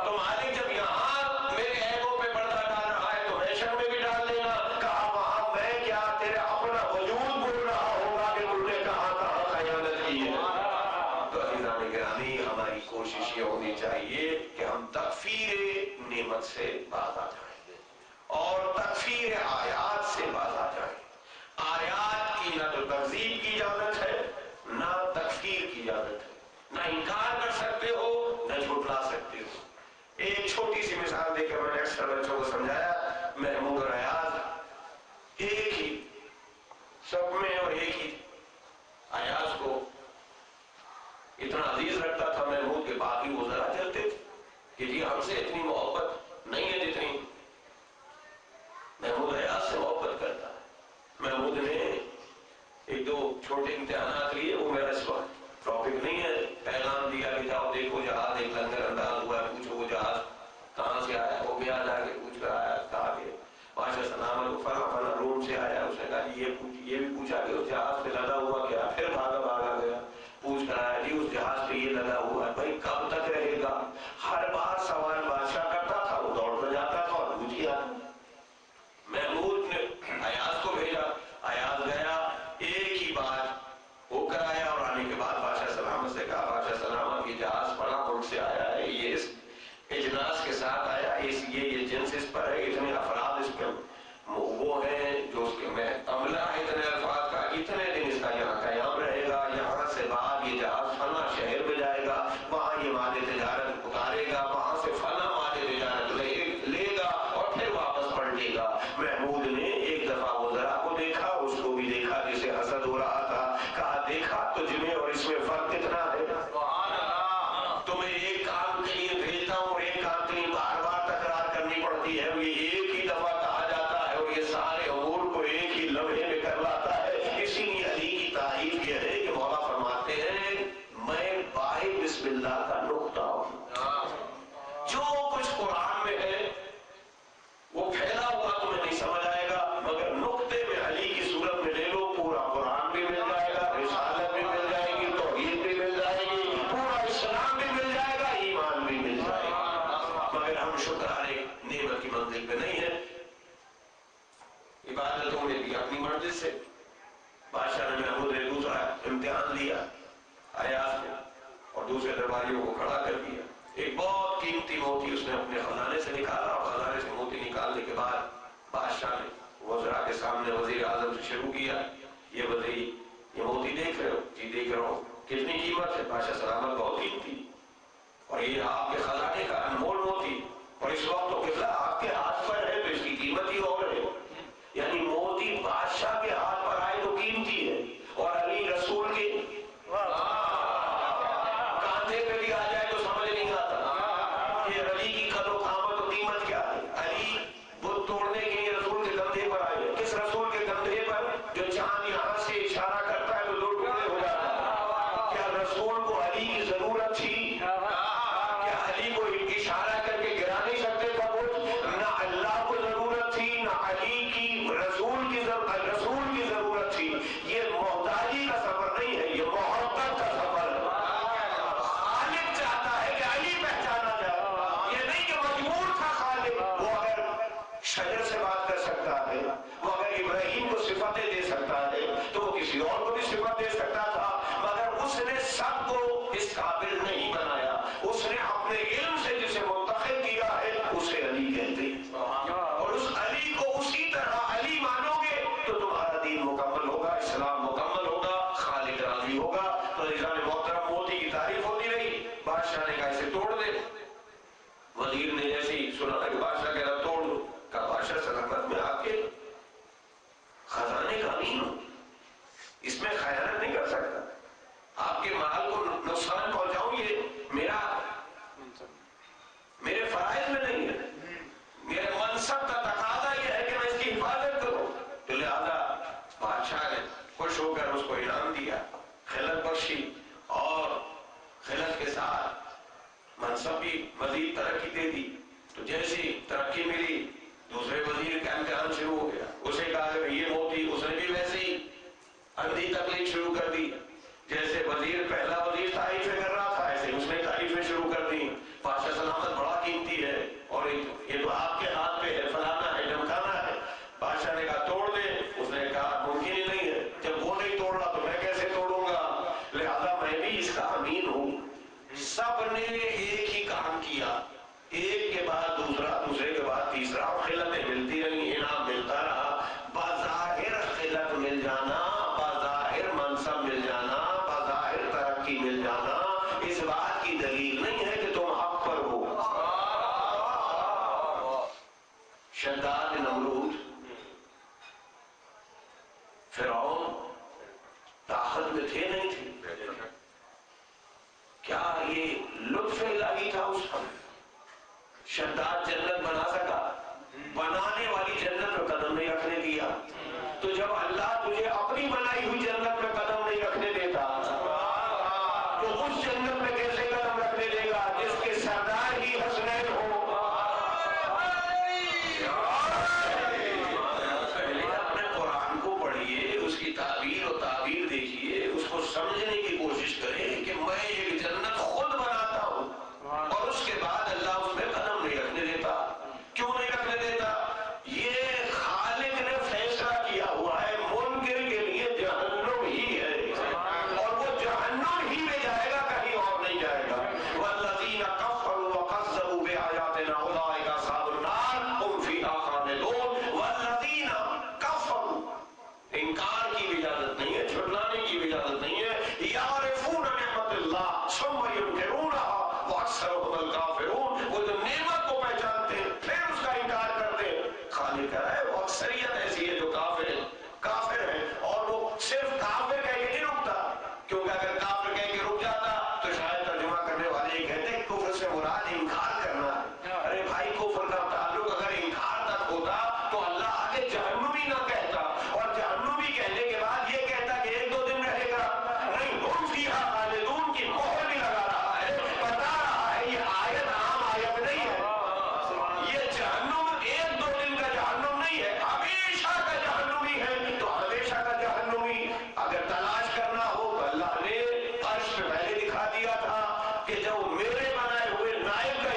تو مالک جب یہاں میرے عیبوں پہ پردہ ڈال رہا ہے تو محشر میں بھی ڈال دینا. کہا وہاں میں کیا تیرے اپنا وجود بول رہا ہوگا کہ تم نے کہاں کہاں خیانت کی ہے. تو عزیزان گرامی، ہماری کوشش یہ ہونی چاہیے کہ ہم تکفیر نعمت سے باز آ جائیں اور تکفیر آیات سے باز آ جائیں. آیات کی نہ تو تکذیب کی اجازت ہے، نہ تکفیر کی اجازت ہے. نہ انکار کر سکتے ہو، نہ جھٹلا سکتے ہو. ایک چھوٹی سی مثال دے کر میں نے اکثر بچوں کو سمجھایا. محمود اور ایاز ایک ہی سب میں اور ایک ہی. ایاز کو اتنا عزیز رکھتا تھا محمود کے، باقی وہ ذرا چلتے تھے کہ جی ہم سے اتنی محبت نہیں ہے جتنی محمود ایاز سے محبت کرتا ہے. محمود نے 1-2 چھوٹے امتحانات لیے، وہ میرا اس وقت ٹاپک نہیں ہے. پیغام دیا کہ جاؤ دیکھو جہاز ایک لنگر انداز ہوا ہے، پوچھو وہ جہاز کہاں سے آیا. وہ گیا جا کے پوچھ کر آیا، کہا کہ بادشاہ سلامت فلاں فلاں روم سے آیا. اس نے کہا یہ بھی پوچھا کہ اس جہاز پہ لگا ہوا کیا. پھر بھاگا گیا، پوچھ کر آیا جی اس جہاز پہ یہ لگا ہوا ہے، بھائی کب تک رہے گا. ہر بار سوال بادشاہ کرتا تھا، وہ دوڑ کر جاتا تھا اور پوچھ کیا. محمود نے ایاز کو بھیجا، ایاز گیا، ایک ہی بات ہو کر آیا. اور آنے کے بعد بادشاہ سلامت سے کہا بادشاہ سلامت یہ جہاز فلاں ملک سے آیا ہے، یہ اس اجناس کے ساتھ آیا، یہ جنس اس پر ہے، اتنے افراد اس پہ وہ ہیں جو اس کے میں عملہ اتنے افراد کا، اتنے دن اس کا یہاں قیام رہے گا. یہاں سے بعد یہ جہاز فلاں شہر میں جائے گا، وہاں یہ مال تجارت اتارے گا، وہاں سے فلاں مال تجارت لے گا اور پھر واپس پلٹے گا. محمود نے ایک دفعہ وہ ذرا کو دیکھا، اس کو بھی دیکھا جسے حسد ہو رہا تھا. کہا دیکھا تجھ میں اور اس میں فرق کتنا ہے. تمہیں ایک کام کے لیے بھیجتا ہوں اور ایک کام کے لیے بار بار تکرار کرنی پڑتی ہے. یہ ایک ہی دفعہ کہا جاتا ہے اور یہ سارے امور کو ایک ہی لمحے میں کر لاتا ہے. اسی لیے علی کی تعریف یہ ہے کہ مولا فرماتے ہیں میں باہر بسم اللہ کا نقطہ ہوں. دوسرے درباریوں کو کھڑا کر دیا. ایک بہت قیمتی موتی اس نے اپنے خزانے سے نکالا اور خزانے سے موتی نکالنے کے بعد بادشاہ نے وزراء کے سامنے وزیر اعظم سے شروع کیا. یہ موتی دیکھ رہے ہو؟ جی دیکھ رہا ہوں. کتنی قیمت ہے؟ بادشاہ سلامت بہت قیمتی. اور یہ آپ کے خزانے کا انمول موتی، اور اس وقت تو قبلہ آپ کے ہاتھ پر ہے تو اس کی قیمت ہی اور ہے. یعنی موتی بادشاہ کے ہاتھ پر آئے تو قیمتی ہے، اور علی رسول کے کاندھے پہ بھی آ جائے تو سمجھ نہیں آتا کہ علی کی قدر و قامت و قیمت کیا ہے. علی بت توڑنے کے لیے رسول کے کندھے پر آئے. کس رسول کے کندھے پر؟ جو چاند یہاں سے اشارہ کرتا ہے تو دو ٹکڑے ہو جاتا ہے. کیا رسول کو علی کی ضرورت تھی؟ کیا علی کو اشارہ کر کے گرا نہیں سکتے تھا کچھ؟ نہ اللہ کو ضرورت تھی، نہ علی کی رسول کی ضرورت تھی. یہ محتاجی کا سفر نہیں ہے، یہ محبت کا سفر ہے. خالق چاہتا ہے کہ علی پہچانا جائے. یہ نہیں کہ مجبور تھا خالق. وہ اگر شجر سے بات کر سکتا ہے، وہ اگر ابراہیم کو صفتیں دے سکتا ہے تو وہ کسی اور کو بھی صفت دے سکتا تھا، مگر اس نے سب کو اس قابل نہیں بنایا. اس نے اپنے علم سے جسے منتخب کیا ہے اسے علی کہتے ہیں. اور اس علی کو اسی طرح علی مانو گے تو تمہارا دین مکمل ہوگا، اسلام مکمل ہوگا، خالق راضی ہوگا. تو عزیزان محترم، موتی کی تعریف ہوتی رہی. بادشاہ نے کہا اسے توڑ دے. وزیر نے جیسے ہی سنا کہ بادشاہ کہہ رہا توڑ دو، کہا بادشاہ سلامت میں آپ کے خزانے کا امین ہوں، اس میں خیانت نہیں کر سکتا. آپ کے مال کو نقصان پہنچاؤں یہ میرے فرائض میں نہیں ہے. میرے منصب کا تقاضا یہ ہے کہ میں اس کی حفاظت کروں. تو لہذا بادشاہ نے خوش ہو کر اس کو انعام دیا، خلعت بخشی، اور خلعت کے ساتھ منصب بھی مزید ترقی دے دی. تو جیسی ترقی ملی دوسرے وزیر کا امتحان شروع ہو گیا. اسے کہا کہ یہ موتی، اس نے بھی ویسے ہی اندھی تقلید شروع کر دی. جیسے پہلا وزیر تعریفیں کر رہا تھا ایسے اس نے تعریفیں شروع کر دی. بادشاہ سلامت بڑا قیمتی ہے اور یہ تو آپ کے ہاتھ پہ ہے، فلانا ہے، ڈمکانا ہے. بادشاہ نے کہا توڑ دے. اس نے کہا ممکن ہی نہیں ہے، جب وہ نہیں توڑ رہا تو میں کیسے توڑوں گا، لہذا میں بھی اس کا امین ہوں. سب نے ایک ہی کام کیا، ایک کے بعد دوسرا، دوسرے کے بعد تیسرا، اور خلعتیں ملتی رہی، انعام ملتا رہا. بظاہر خلعت مل جانا، بظاہر منصب مل جانا، بظاہر ترقی مل جانا اس بات کی دلیل نہیں ہے کہ تم حق پر ہو. شداد نمرود، فرعون طاقت میں تھے نہیں تھے؟ کیا یہ لطف الہی تھا اس پر؟ شداد جنت بنا سکا؟ بنانے والی جنت میں قدم نہیں رکھنے دیا. تو جب اللہ تجھے اپنی بنائی ہوئی جنت میں قدم نہیں رکھنے دیتا تو اس جنت میں کیسے قدم رکھنے دے گا جس کے سردار ہی حسنین ہو؟ اپنے قرآن کو پڑھیے، اس کی تعبیر و تعبیر دیکھیے، اس کو سمجھنے کی کوشش کریں کہ میں ایک جنت خود بناتا ہوں اور اس کے بعد اللہ اس میں قدم نہیں رکھنے دیتا. کیوں نہیں رکھنے دیتا؟ یہ خالق نے فیصلہ کیا ہوا ہے منکر کے لیے جہنم ہی ہے، اور وہ جہنم ہی میں جائے گا، کہیں اور نہیں جائے گا. والذین کفروا وکذبوا بآیاتنا اولئک اصحاب النار هم فیہا خالدون. والذین کفروا، انکار کی بھی اجازت نہیں ہے، جھٹلانے کی بھی اجازت نہیں ہے. یعرفون نعمت اللہ ثم ینکرونها واکثرهم الکافرون. وہ جو نعمت کو پہچانتے ہیں پھر اس کا انکار کرتے ہیں. خالق کہہ رہا ہے وہ اکثریت ایسی ہے جو کافر ہے، اور وہ صرف کافر کہہ کے نہیں رکتا، کیونکہ اگر کافر کہہ کے رک جاتا تو شاید ترجمہ کرنے والے یہ کہتے ہیں کفر سے مراد انکار کرنا ہے. ارے بھائی، کفر کا تعلق اگر انکار تک ہوتا تو اللہ آگے جہنمی نہ کہتا، اور جہنمی کہنے کے بعد یہ کہتا کہ ایک دو دن رہے گا. نہیں، ہم فیہا خالدون کی مہر بھی لگا رہا ہے، بتا رہا ہے یہ آیت عام آیت نہیں ہے. یہ جہنم ایک دو دن کا جہنم نہیں ہے، ہمیشہ کا جہنمی ہے. تو ہمیشہ کا جہنمی اگر تلاش کرنا ہو تو اللہ نے عرش پہ پہلے دکھا دیا تھا کہ جب میرے بنائے ہوئے نائب کا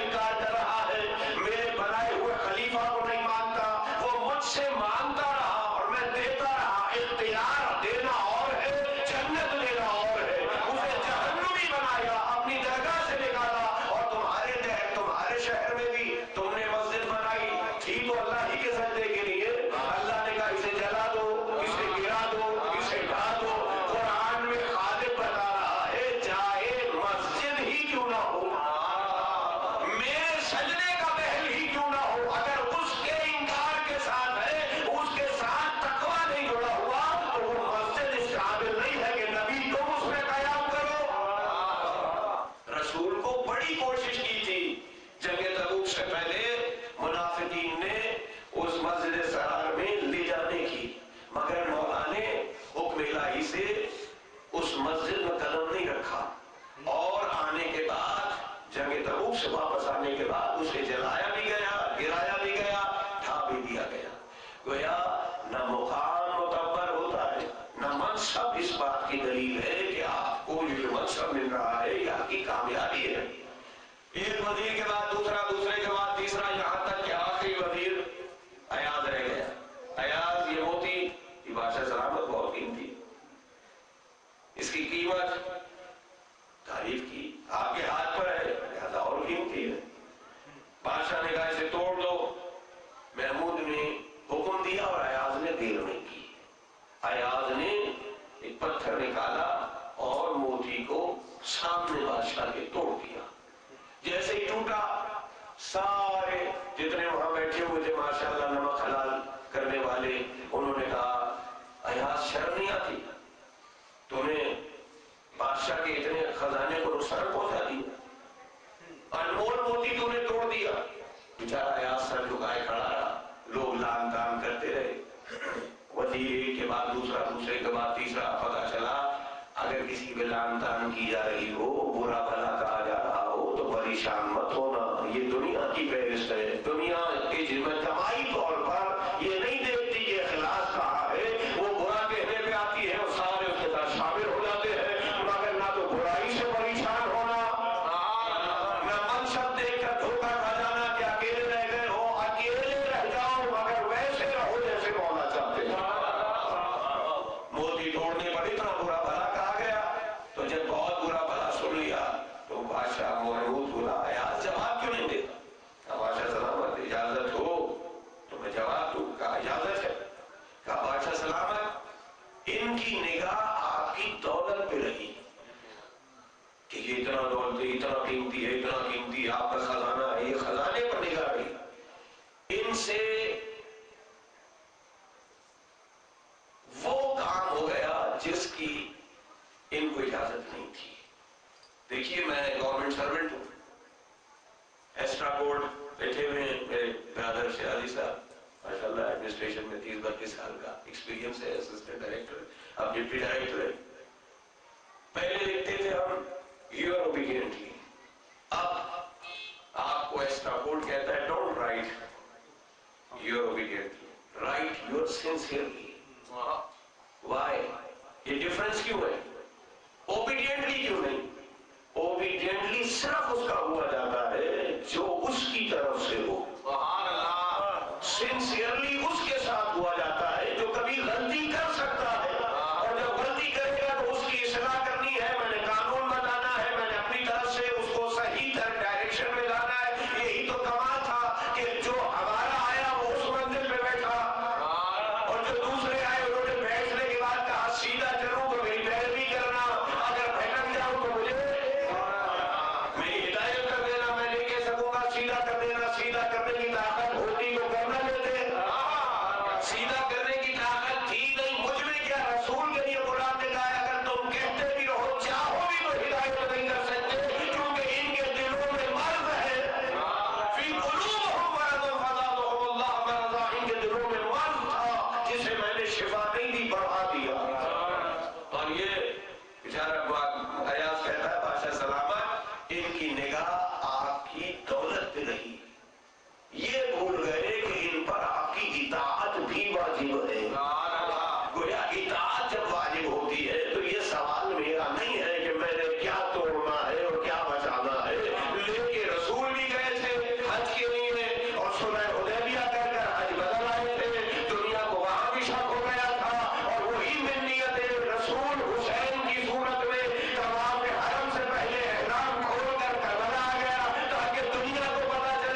رسول کو بڑی کوشش کی تھی جنگ تبوک سے پہلے منافقین نے اس مسجد سرار میں لے جانے کی، مگر مولا نے حکم الہی سے اس مسجد میں قدم نہیں رکھا، اور آنے کے بعد جنگ تبوک سے واپس آنے کے بعد اسے جلایا بھی گیا، گرایا بھی گیا، ڈھا بھی دیا گیا۔ گویا نہ مقام معتبر ہوتا ہے نہ منصب اس بات کی دلیل ہے کہ آپ کو جو منصب مل رہا ہے یہ آپ کی کامیابی ہے۔ ایک وزیر کے بعد دوسرا، دوسرے کے بعد تیسرا، یہاں تک کہ آخری وزیر ایاز رہ گیا۔ ایاز یہ موتی یہ بادشاہ سلامت بہت قیمتی، اس کی قیمت تعریف کی آپ کے ہاتھ پر ہے، لہذا اور قیمتی ہے۔ بادشاہ نے کہا اسے توڑ دو، محمود نے حکم دیا اور ایاز نے دیر نہیں کی۔ ایاز نے ایک پتھر نکالا اور موتی کو سامنے بادشاہ کے توڑ دیا۔ جیسے ہی ٹوٹا سارے جتنے وہاں بیٹھے ہوئے تھے ماشاءاللہ نمک حلال کرنے والے، انہوں نے کہا ایاز شرم نہیں آتی، تم نے بادشاہ کے اتنے خزانے کو نقصان پہنچا دیا، انمول موتی تم نے توڑ دیا۔ بیچارہ ایاز سر جھکائے کھڑا رہا، لوگ لان تان کرتے رہے، وزیر ایک کے بعد دوسرا، دوسرے کے بعد تیسرا۔ پتا چلا اگر کسی پہ لان تان کی جا رہی ہو، برا بھلا کہا جا رہا ہو تو پریشان مت ہونا، یہ دنیا کی فہرست ہے۔ دنیا کی جماعی طور پر یہ نہیں دیکھتی کہ اخلاص کہاں ہے، وہ برا کہنے پہ آتی ہے اور سارے اس کے ساتھ شامل ہو جاتے ہیں، مگر نہ تو برائی سے پریشان ہونا، نہ منصب دیکھ کر دھوکہ کھا جانا کہ اکیلے رہ گئے ہو، اکیلے رہ جاؤ مگر ویسے رہو جیسے مولا چاہتے ہیں۔ موتی توڑنے پر اتنا برا بھلا کہا گیا، تو جب بہت برا بھلا سن لیا تو بادشاہ محمود بولا ایاز جواب کیوں نہیں دیتا؟ بادشاہ سلامت اجازت ہو تو میں جواب دوں؟ کہا اجازت ہے۔ کہا بادشاہ سلامت ان کی نگاہ آپ کی دولت پہ رہی کہ یہ اتنا دولت ہے، اتنا قیمتی ہے، اتنا قیمتی ہے، آپ کا خزانہ ہے، یہ خزانے پر نگاہ رہی، ان سے وہ کام ہو گیا جس کی ان کو اجازت نہیں تھی۔ دیکھیے میں گورنمنٹ سرونٹ ہوں، ایسٹرا بورڈ بیٹھے ہوئے ہیں میرے برادر شہزادی صاحب، ماشاءاللہ ایڈمنسٹریشن میں 30-32 سال کا ایکسپیرینس ہے، اسسٹنٹ ڈائریکٹر، اب ڈپٹی ڈائریکٹر ہے۔ پہلے لکھتے تھے ہم یور اوبیڈینٹلی، اب آپ کو ایسٹرا بورڈ کہتا ہے don't write your obediently, write your sincerely. Why? یہ ڈفرنس کیوں ہے؟ اوبیڈینٹلی کیوں نہیں؟ اوبیڈینٹلی صرف اس کا ہوا جاتا ہے جو اس کی طرف سے ہو، سنسیئرلی اس کے ساتھ ہوا جاتا ہے جو کبھی غلطی کر سکتا ہے، اور جب غلطی کرے گا تو اس کی اصلاح کرنی ہے، میں نے قانون بتانا ہے، میں نے اپنی طرف سے اس کو صحیح ڈائریکشن میں لانا ہے۔ یہی تو کمال تھا کہ جو ہمارا آیا وہ اس منزل پہ بیٹھا، اور جو دوسرے آئے انہوں نے بیٹھنے کے بعد کہا سیدھا چلوں تو میری پیروی کرنا، اگر بھٹک جاؤں تو مجھے میری ہدایت کر دینا، میں نہیں کہہ سکوں گا سیدھا کر دینا، سیدھا کرنے کی طاقت ہوتی تو کرنا لیتے، سیدھا کرنے کی طاقت تھی نہیں، مجھ میں کیا؟ رسول کے لیے قرآن نے کہا اگر تم کہتے بھی رہو چاہو بھی تو ہدایت نہیں کر سکتے، کیونکہ ان کے دلوں میں مرض ہے، فی قلوبہم مرض فزادہم اللہ مرضا، ان کے دلوں میں مرض تھا جسے میں نے شفا نہیں دی، بڑھا دیا۔ اور یہ بیچارہ ایاز کہتا ہے بادشاہ سلامت ان کی نگاہ آپ کی دولت پہ رہی، یہ بھول گئے کہ ان پر آپ کی اطاعت بھی واجب ہے۔ گویا اطاعت جب واجب ہوتی ہے تو یہ سوال میرا نہیں ہے کہ میں نے کیا توڑنا ہے اور کیا بچانا ہے، لے کے رسول بھی گئے تھے حج کے لیے اور صلح حدیبیہ کر کر حج بدل آئے تھے، دنیا کو وہاں بھی شک ہو گیا تھا، اور وہی منیت رسول حسین کی صورت میں طواف حرم سے پہلے احرام کھول کر کربلا آ گیا تاکہ دنیا کو پتا چلے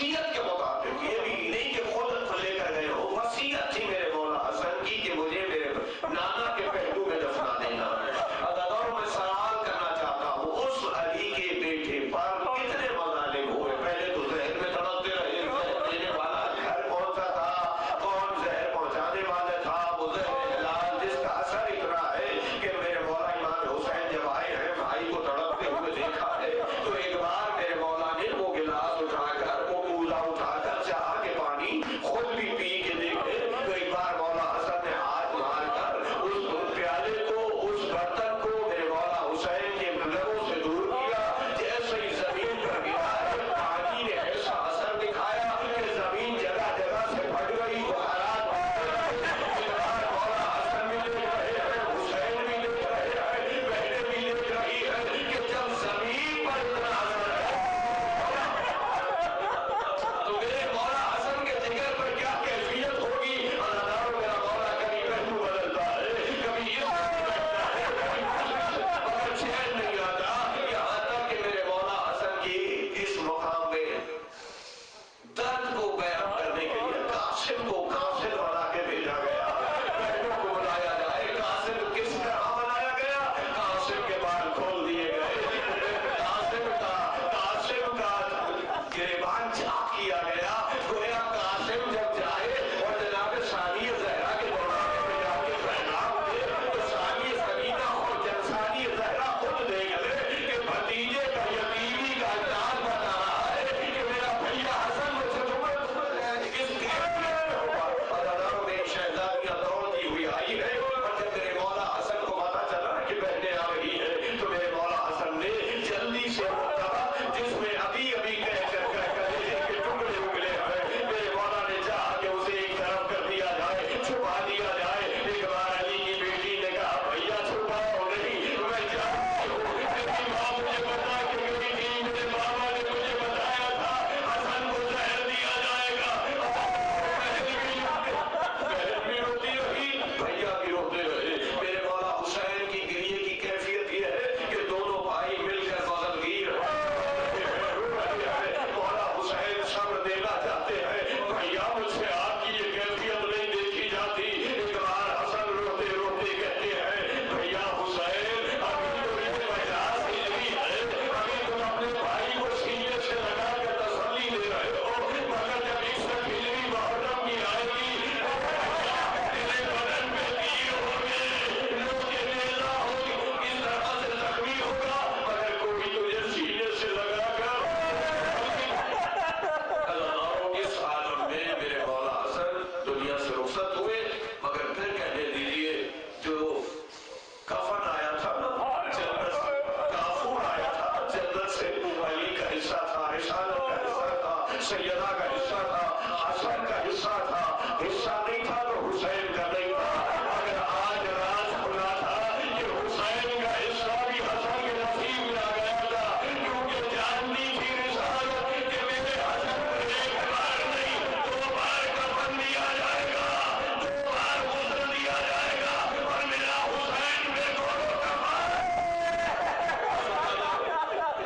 وصیت کے مطابق، یہ بھی نہیں کہ خود لے کر گئے ہو، وصیت تھی میرے مولا حسن کی کہ مجھے میرے نانا کے پہلو میں دفنا دینا ہے۔ عزیزانو میں سوال کرنا چاہتا ہوں، اس علی کے بیٹے پر کتنے مظالم ہوئے؟ پہلے تو زہر میں تڑپتے رہے، زہر دینے والا گھر کون سا تھا؟ کون زہر پہنچانے والا تھا؟ وہ زہر حلال جس کا اثر اتنا ہے کہ میرے مولا امام حسین جب آئے ہیں بھائی کو تڑپتے ہوئے دیکھا ہے تو ایک بار میرے مولا نے وہ گلاس اٹھا کر، وہ کوزہ اٹھا کر چاہا کہ پانی خود بھی پی کے دیکھے، تو ایک بار مولا حسن نے ہاتھ مار کر اس پیالے کو، اس برتن کو میرے مولا حسین کے لبوں سے دور کیا۔ جیسے ہی زمین پر گرا ہے، پانی نے ایسا اثر دکھایا کہ زمین جگہ جگہ سے پھٹ گئی، بخارات مولا حسن بھی دیکھ رہے ہیں، حسین بھی دیکھ رہے ہیں، بہنیں بھی دیکھ رہی ہے کہ جب زمین پر اتنا اثر ہے تو میرے مولا حسن کے جگر پر کیا کیفیت ہوگی؟ اور میرا مولا کبھی پہلو بدلتا ہے، کبھی اس بیٹھتا ہے، کبھی مگر چین نہیں آتا، یہاں تک کہ میرے مولا حسن کی اس مقام میں درد کو بیان کرنے کے لیے قاسم کو قاصد بنا کے بھیجا گیا۔ بہنوں کو بلایا جائے، قاصد کس طرح بنایا گیا؟ قاسم کے بال کھول دیے گئے، قاسم کا گریبان چاک کیا گیا، گویا قاسم جب جائے اور جناب ثانی زہرا کے دروازے پہ جا کے پیغام دے تو ثانی سکینہ اور ثانی زہرا خود دیکھ لے کہ بھتیجے کا یتیمی کا اعلان بتا رہا ہے کہ میرا بھیا حسن مجھے اس گھر میں ہوگا۔ اور ہزاروں میں شہزادیاں دوڑتی ہوئی آئی ہے، اور جب میرے مولا حسن کو پتا چلا کہ بہنیں آ رہی ہیں تو میرے مولا حسن نے جلدی سے کہا جس میں ابھی ابھی کہہ کر کے ٹکڑے اگلے ہیں، میرے مولا نے چاہا کہ اسے ایک طرف کر دیا جائے، چھپا دیا جائے۔ ایک بار علی کی بیٹی نے کہا بھیا چھپاؤ نہیں، میں جانتی ہوں، میری ماں مجھے بتا کے گئی تھی، میرے بابا نے مجھے بتایا تھا حسن کو زہر دیا جائے گا۔ بہن بھی روتی رہی، بھیا بھی روتے رہے۔ میرے مولا حسین کی گریے کی کیفیت یہ ہے کہ دونوں بھائی مل کر بغلگیر مولا حسین صبر دینا چاہتے ہیں، بھیا مجھ سے آپ کی یہ کیفیت نہیں دیکھی جاتی۔ ایک بار حسن روتے روتے کہتے ہیں بھیا حسین ابھی تو یہ 50 ہجری ہے، ابھی تم اپنے بھائی کو سینے سے لگا کر تسلی دے رہے ہو، مگر جب 61 ہجری محرم کی آئے گی تیرے بدن پہ تیر ہوگے، لوگے نیزہ ہوگی، اس طرح سے زخمی ہوگا، مگر کوئی تجھے سینے سے لگا کر اس عالم میں میرے مولا حسن دنیا سے رخصت ہوئے۔ مگر پھر کہنے دیجئے جو کفن آیا تھا نا جنت سے، کافور آیا تھا جنت سے، علی کا حصہ تھا، رسالت کا حصہ تھا، سیدہ کا حصہ تھا، حسن کا حصہ تھا، حصہ نہیں تھا تو حسین کا نہیں تھا، مگر آج راز کھلا تھا کہ حسین کا حصہ بھی حسن کے نصیب میں آ گیا تھا، کیونکہ جانتی تھی رسالت کہ میرے حسن کو ایک بار نہیں 2 بار کفن دیا جائے گا، 2 بار غسل دیا جائے گا، اور میرا حسین بے گور و کفن۔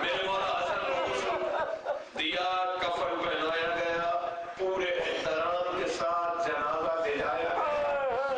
میرے مولا حسن کو غسل دیا، کفن پہنایا گیا، پورے احترام کے ساتھ جنازہ لے جایا گیا۔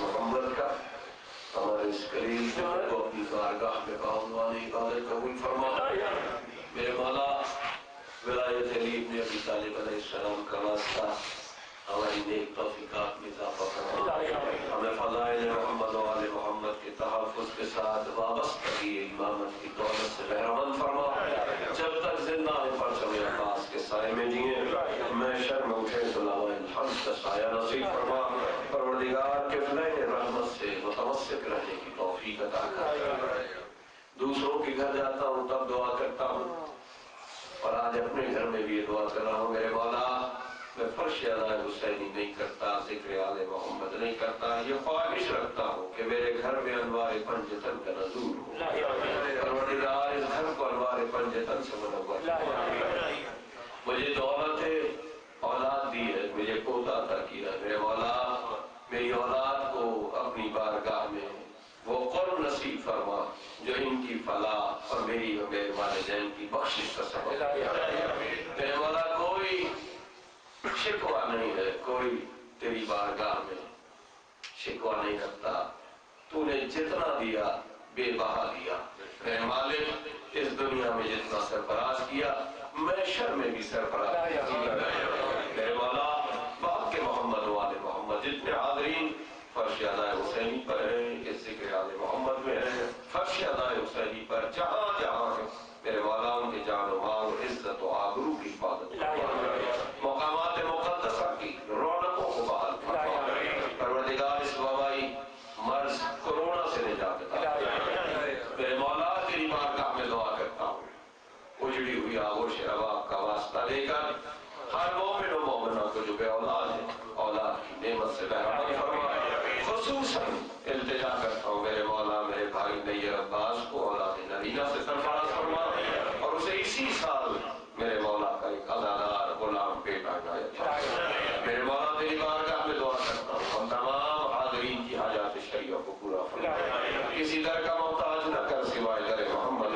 محمد کا ہمارے اس قریب کو اپنی بارگاہ میں باعزانی عبادت قبول فرما. میرے مولا ولایت علی ابن ابی طالب علیہ السلام کا واسطہ ہماری نیک توفیقات میں اضافہ فرما. ہمیں فضائل محمد و آل محمد کے تحفظ کے ساتھ وابستگی امامت کی دولت سے بہرمند فرما. جب تک زندہ ہے پرچم عباس کے سائے میں جئیں، میں شرم اٹھے تو لاوہ الحمد کا سایہ نصیب فرما. پروردگار کے فلین رحمت سے متمسک رہنے کی توفیق عطا کر. دوسروں کے گھر جاتا ہوں تب دعا کرتا ہوں، اور آج اپنے گھر میں بھی یہ دعا کر رہا ہوں. میرے مولا میں فرش ادائے حسینی نہیں کرتا، ذکر آل محمد نہیں کرتا، یہ خواہش رکھتا ہوں کہ میرے گھر میں انوار پنجتن کا نزول ہو. پروردگار اس گھر کو انوار پنجتن سے منور. مجھے دولت اولاد دی ہے، مجھے پوتا عطا کیا ہے. میرے مولا میری اولاد کو اپنی بارگاہ میں وہ قرب نصیب فرما جو ان کی فلاح اور میری و میرے والدین کی بخشش کا سبب. میرے مولا کوئی شکوہ نہیں ہے، کوئی تیری بارگاہ میں شکوہ نہیں رکھتا. تو نے جتنا دیا بے بہا دیا. میرے مالک اس دنیا میں جتنا سرفراز کیا میں شر میں بھی سرفراز کیا. میرے مولا باپ کے محمد و آل محمد جتنے حاضرین فرش ادائے حسینی پر ہیں، اس ذکر آل محمد میں ہیں، فرش ادائے حسینی پر جہاں جہاں ہیں، میرے مولا ان کے جان و مال و عزت و آبرو کی حفاظت فرما. مقامات مقدسہ کی رونقوں کو بحال فرما. پروردگار اس وبائی مرض کورونا سے نجات عطا فرما. میرے مولا تیری بارگاہ میں دعا کرتا ہوں، اجڑی ہوئی آغوش رباب کا واسطہ لے کر ہر مومن و مومنہ کو جو بے اولاد ہے اولاد کی نعمت سے بہرمند فرما. خصوصاً التجا کرتا ہوں میرے مولا میرے بھائی نیر عباس کو اولاد نرینہ سے سرفراز فرما، اور اسے اسی سال میرے مولا کا ایک عزادار غلام بیٹا عنایت فرما. میرے مولا تیری بارگاہ میں دعا کرتا ہوں ہم تمام حاضرین کی حاجات شریعہ کو پورا فرما. کسی در کا محتاج نہ کر سوائے در محمد.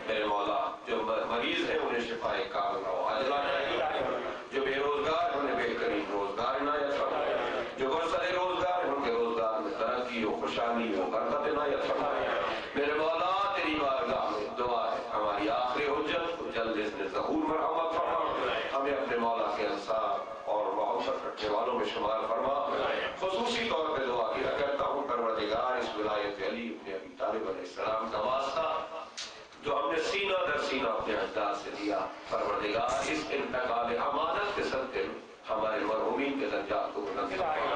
میرے مولا جو مریض ہیں انہیں شفا کاملہ و عاجلہ عنایت، جو بے روزگار انہیں بہترین روزگار عنایت فرما، جو برسر روزگار ان کے روزگار میں ترقی و خوشحالی و برکت عنایت فرما. میرے مولا تیری بارگاہ میں دعا ہے ہماری آخری حجت کو جلد اذن ظہور مرحمت فرما. ہمیں اپنے مولا کے انصار اور محبت رکھنے والوں میں شمار فرما. خصوصی طور پہ دعا کیا کرتا ہوں پروردگار اس ولایت علی ابن ابی طالب علیہ السلام کا واسطہ جو ہم نے سینہ در سینہ اپنے اجداد سے دیا، پروردگار اس انتقال امانت کے صدقے میں ہمارے مرحومین کے درجات کو بلند فرما.